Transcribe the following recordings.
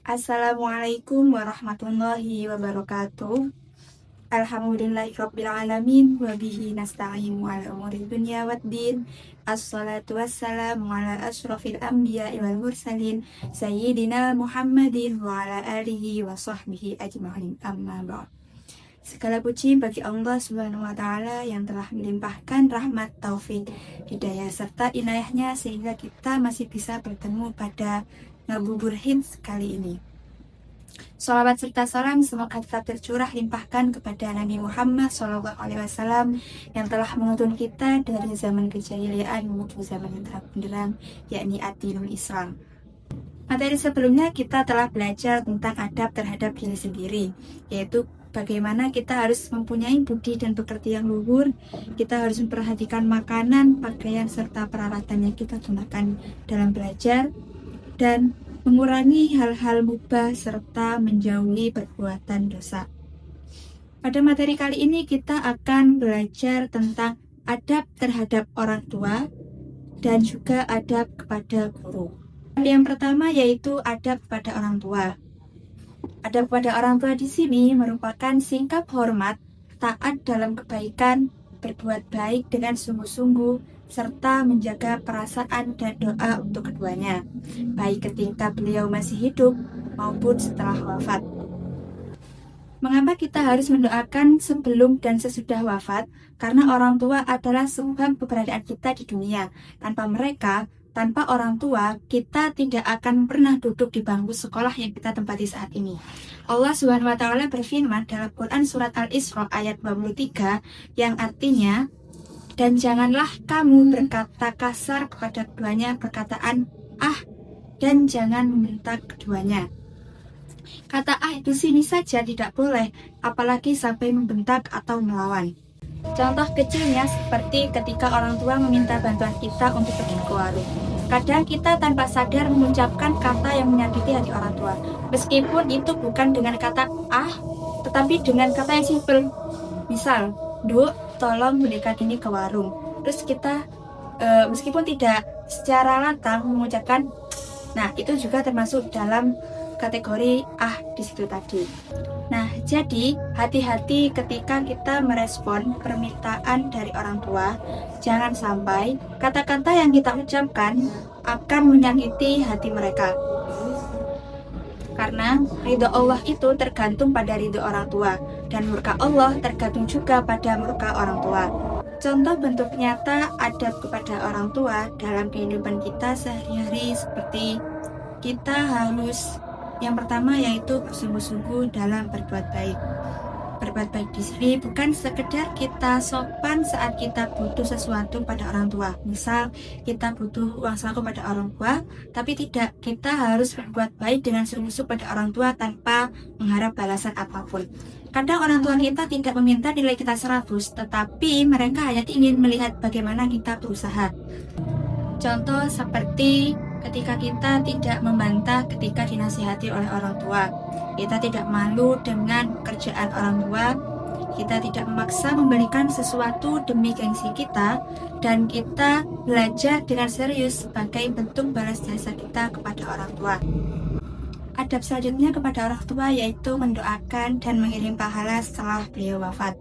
Assalamualaikum warahmatullahi wabarakatuh. Alhamdulillahirrabbilalamin. Wabihi nasta'inu ala umuri dunya waddin. Assalatu wassalamu ala ashrafil anbiya wal mursalin Sayyidina Muhammadin wa ala alihi wa sahbihi ajma'in, amma ba'd. Segala puji bagi Allah Subhanahu wa Ta'ala yang telah melimpahkan rahmat, taufik, hidayah serta inayahnya sehingga kita masih bisa bertemu pada ngabuburit kali ini. Salawat serta salam semoga tetap tercurah limpahkan kepada Nabi Muhammad SAW yang telah menuntun kita dari zaman kejahiliaan menuju zaman yang terang benderang, yakni ad-dinul Islam. Materi sebelumnya kita telah belajar tentang adab terhadap diri sendiri, yaitu bagaimana kita harus mempunyai budi dan pekerti yang luhur. Kita harus memperhatikan makanan, pakaian, serta peralatan yang kita gunakan dalam belajar, dan mengurangi hal-hal mubah serta menjauhi perbuatan dosa. Pada materi kali ini kita akan belajar tentang adab terhadap orang tua dan juga adab kepada guru. Yang pertama yaitu adab kepada orang tua. Adab kepada orang tua di sini merupakan sikap hormat, taat dalam kebaikan, berbuat baik dengan sungguh-sungguh, serta menjaga perasaan dan doa untuk keduanya, baik ketika beliau masih hidup maupun setelah wafat. Mengapa kita harus mendoakan sebelum dan sesudah wafat? Karena orang tua adalah sebab keberadaan kita di dunia. Tanpa orang tua, kita tidak akan pernah duduk di bangku sekolah yang kita tempati saat ini. Allah Subhanahu wa Ta'ala berfirman dalam Quran surat Al-Isra ayat 23 yang artinya, dan janganlah kamu berkata kasar kepada keduanya perkataan dan jangan membentak keduanya. Kata di sini saja tidak boleh, apalagi sampai membentak atau melawan. Contoh kecilnya seperti ketika orang tua meminta bantuan kita untuk pergi ke warung. Kadang kita tanpa sadar mengucapkan kata yang menyakiti hati orang tua. Meskipun itu bukan dengan kata tetapi dengan kata yang simpel. Misal, "Duk, tolong belikan ini ke warung." Terus kita meskipun tidak secara lantang mengucapkan, nah itu juga termasuk dalam kategori di situ tadi. Nah, jadi hati-hati ketika kita merespon permintaan dari orang tua. Jangan sampai kata-kata yang kita ucapkan akan menyakiti hati mereka. Karena ridho Allah itu tergantung pada ridho orang tua, dan murka Allah tergantung juga pada murka orang tua. Contoh bentuk nyata adab kepada orang tua dalam kehidupan kita sehari-hari seperti kita harus yang pertama yaitu bersungguh-sungguh dalam berbuat baik. Berbuat baik di sini bukan sekedar kita sopan saat kita butuh sesuatu pada orang tua. Misal kita butuh uang saku pada orang tua, tapi tidak, kita harus berbuat baik dengan sungguh-sungguh pada orang tua tanpa mengharap balasan apapun. Kadang orang tua kita tidak meminta nilai kita 100, tetapi mereka hanya ingin melihat bagaimana kita berusaha. Contoh seperti ketika kita tidak membantah ketika dinasihati oleh orang tua, kita tidak malu dengan pekerjaan orang tua, kita tidak memaksa memberikan sesuatu demi gengsi kita, dan kita belajar dengan serius sebagai bentuk balas jasa kita kepada orang tua. Adab selanjutnya kepada orang tua yaitu mendoakan dan mengirim pahala setelah beliau wafat.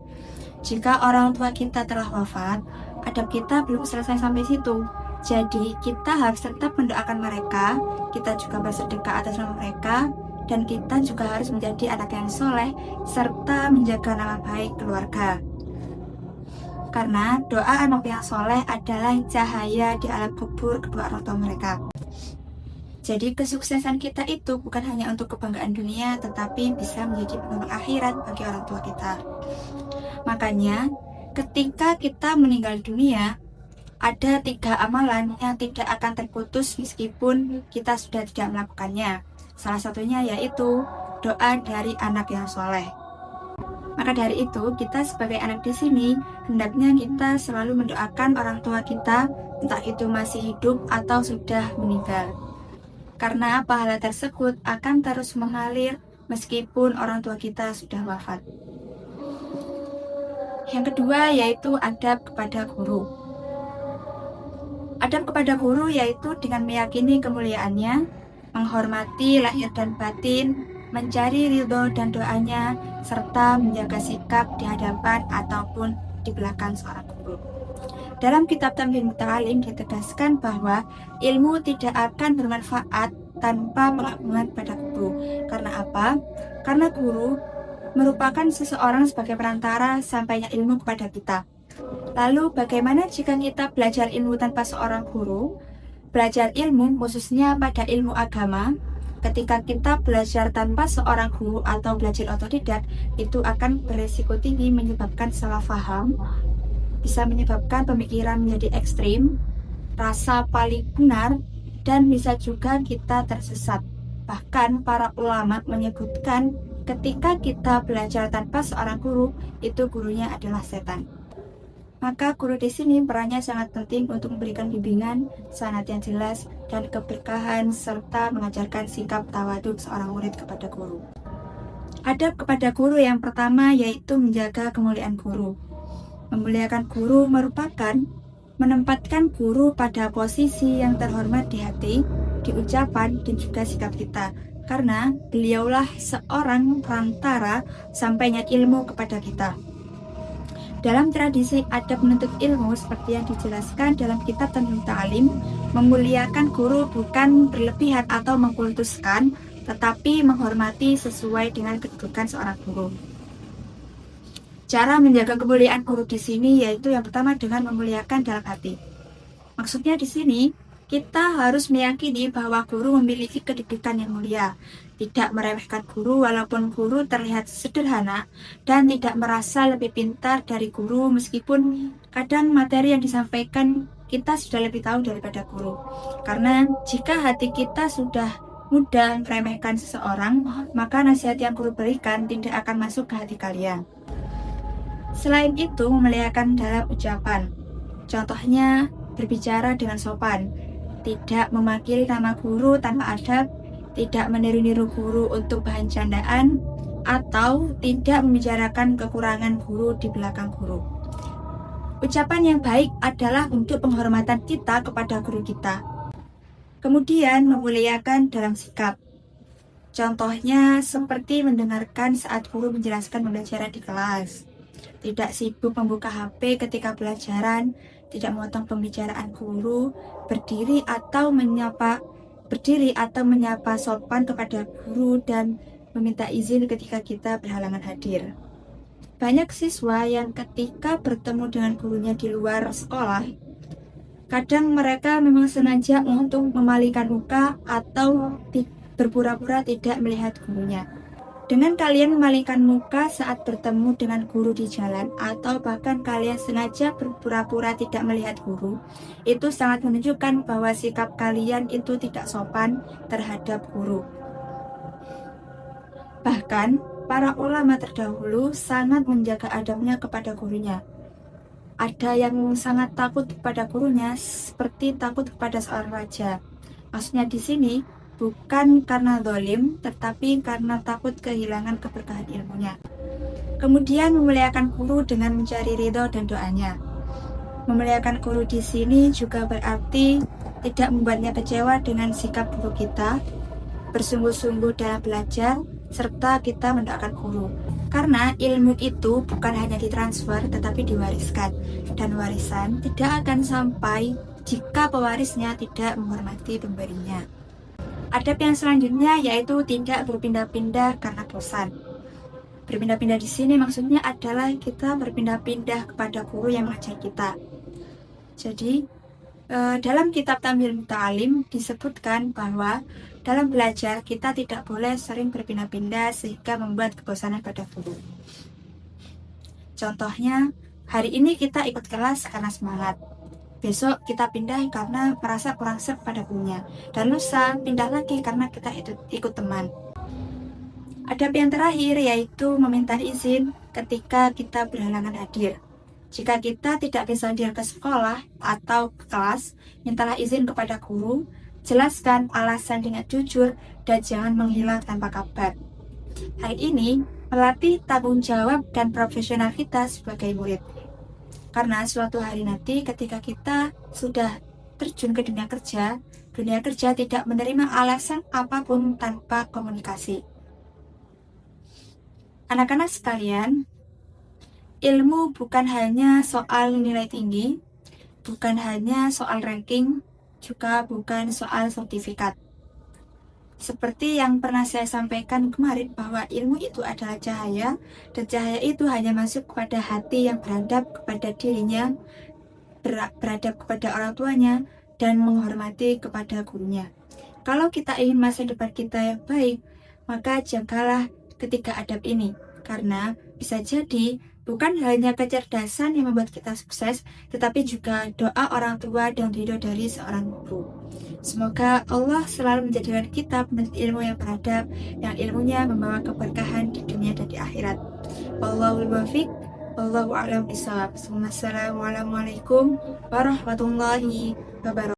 Jika orang tua kita telah wafat, adab kita belum selesai sampai situ. Jadi kita harus tetap mendoakan mereka, kita juga bersedekah atas nama mereka, dan kita juga harus menjadi anak yang soleh, serta menjaga nama baik keluarga. Karena doa anak yang soleh adalah cahaya di alam kubur kedua orang tua mereka. Jadi kesuksesan kita itu bukan hanya untuk kebanggaan dunia, tetapi bisa menjadi penolong akhirat bagi orang tua kita. Makanya, ketika kita meninggal dunia, ada 3 amalan yang tidak akan terputus meskipun kita sudah tidak melakukannya. Salah satunya yaitu doa dari anak yang soleh. Maka dari itu, kita sebagai anak di sini, hendaknya kita selalu mendoakan orang tua kita, entah itu masih hidup atau sudah meninggal. Karena pahala tersebut akan terus mengalir meskipun orang tua kita sudah wafat. Yang kedua yaitu adab kepada guru. Adab kepada guru yaitu dengan meyakini kemuliaannya, menghormati lahir dan batin, mencari ridho dan doanya, serta menjaga sikap di hadapan ataupun di belakang seorang guru. Dalam kitab Tambahin Muta'alim ditegaskan bahwa ilmu tidak akan bermanfaat tanpa pengagungan pada guru. Karena apa? Karena guru merupakan seseorang sebagai perantara sampainya ilmu kepada kita. Lalu bagaimana jika kita belajar ilmu tanpa seorang guru? Belajar ilmu khususnya pada ilmu agama, ketika kita belajar tanpa seorang guru atau belajar otodidak, itu akan beresiko tinggi menyebabkan salah paham, bisa menyebabkan pemikiran menjadi ekstrim, rasa paling benar, dan bisa juga kita tersesat. Bahkan para ulama menyebutkan ketika kita belajar tanpa seorang guru, itu gurunya adalah setan. Maka guru di sini perannya sangat penting untuk memberikan bimbingan, sanad yang jelas, dan keberkahan, serta mengajarkan sikap tawaduk seorang murid kepada guru. Adab kepada guru yang pertama yaitu menjaga kemuliaan guru. Memuliakan guru merupakan menempatkan guru pada posisi yang terhormat di hati, di ucapan, dan juga sikap kita. Karena beliaulah seorang perantara sampainya ilmu kepada kita. Dalam tradisi adab menuntut ilmu seperti yang dijelaskan dalam kitab Tambahin Muta'alim, memuliakan guru bukan berlebihan atau mengkultuskan, tetapi menghormati sesuai dengan kedudukan seorang guru. Cara menjaga kemuliaan guru di sini yaitu yang pertama dengan memuliakan dalam hati. Maksudnya di sini kita harus meyakini bahwa guru memiliki kedudukan yang mulia, tidak meremehkan guru walaupun guru terlihat sederhana, dan tidak merasa lebih pintar dari guru meskipun kadang materi yang disampaikan kita sudah lebih tahu daripada guru. Karena jika hati kita sudah mudah meremehkan seseorang, maka nasihat yang guru berikan tidak akan masuk ke hati kalian. Selain itu, memuliakan dalam ucapan. Contohnya, berbicara dengan sopan, tidak memanggil nama guru tanpa adab, tidak meniru-niru guru untuk bahan candaan, atau tidak membicarakan kekurangan guru di belakang guru. Ucapan yang baik adalah untuk penghormatan kita kepada guru kita. Kemudian, memuliakan dalam sikap. Contohnya, seperti mendengarkan saat guru menjelaskan pembelajaran di kelas. Tidak sibuk membuka HP ketika pelajaran, tidak memotong pembicaraan guru, berdiri atau menyapa sopan kepada guru, dan meminta izin ketika kita berhalangan hadir. Banyak siswa yang ketika bertemu dengan gurunya di luar sekolah, kadang mereka memang sengaja untuk memalingkan muka atau berpura-pura tidak melihat gurunya. Dengan kalian memalingkan muka saat bertemu dengan guru di jalan, atau bahkan kalian sengaja berpura-pura tidak melihat guru, itu sangat menunjukkan bahwa sikap kalian itu tidak sopan terhadap guru. Bahkan, para ulama terdahulu sangat menjaga adabnya kepada gurunya. Ada yang sangat takut kepada gurunya, seperti takut kepada seorang raja. Maksudnya di sini, bukan karena zalim, tetapi karena takut kehilangan keberkahan ilmunya. Kemudian memuliakan guru dengan mencari ridho dan doanya. Memuliakan guru di sini juga berarti tidak membuatnya kecewa dengan sikap buruk kita, bersungguh-sungguh dalam belajar, serta kita mendoakan guru. Karena ilmu itu bukan hanya ditransfer, tetapi diwariskan. Dan warisan tidak akan sampai jika pewarisnya tidak menghormati pemberinya. Adab yang selanjutnya yaitu tidak berpindah-pindah karena bosan. Berpindah-pindah di sini maksudnya adalah kita berpindah-pindah kepada guru yang mengajar kita. Jadi, dalam kitab Tambahin Muta'alim disebutkan bahwa dalam belajar kita tidak boleh sering berpindah-pindah sehingga membuat kebosanan pada guru. Contohnya, hari ini kita ikut kelas karena semangat. Besok kita pindah karena merasa kurang serp pada gurunya. Dan lusa pindah lagi karena kita ikut teman. Adab yang terakhir yaitu meminta izin ketika kita berhalangan hadir. Jika kita tidak bisa hadir ke sekolah atau ke kelas, mintalah izin kepada guru, jelaskan alasan dengan jujur, dan jangan menghilang tanpa kabar. Hal ini melatih tanggung jawab dan profesional kita sebagai murid. Karena suatu hari nanti ketika kita sudah terjun ke dunia kerja tidak menerima alasan apapun tanpa komunikasi. Anak-anak sekalian, ilmu bukan hanya soal nilai tinggi, bukan hanya soal ranking, juga bukan soal sertifikat. Seperti yang pernah saya sampaikan kemarin bahwa ilmu itu adalah cahaya, dan cahaya itu hanya masuk kepada hati yang beradab kepada dirinya, beradab kepada orang tuanya, dan menghormati kepada gurunya. Kalau kita ingin masa depan kita yang baik, maka jagalah ketiga adab ini, karena bisa jadi bukan hanya kecerdasan yang membuat kita sukses, tetapi juga doa orang tua dan ridho dari seorang guru. Semoga Allah selalu menjadikan kita penuntut ilmu yang beradab, yang ilmunya membawa keberkahan di dunia dan di akhirat. Wallahul muwaffiq, wallahu a'lam bishawab. Wassalamualaikum warahmatullahi wabarakatuh.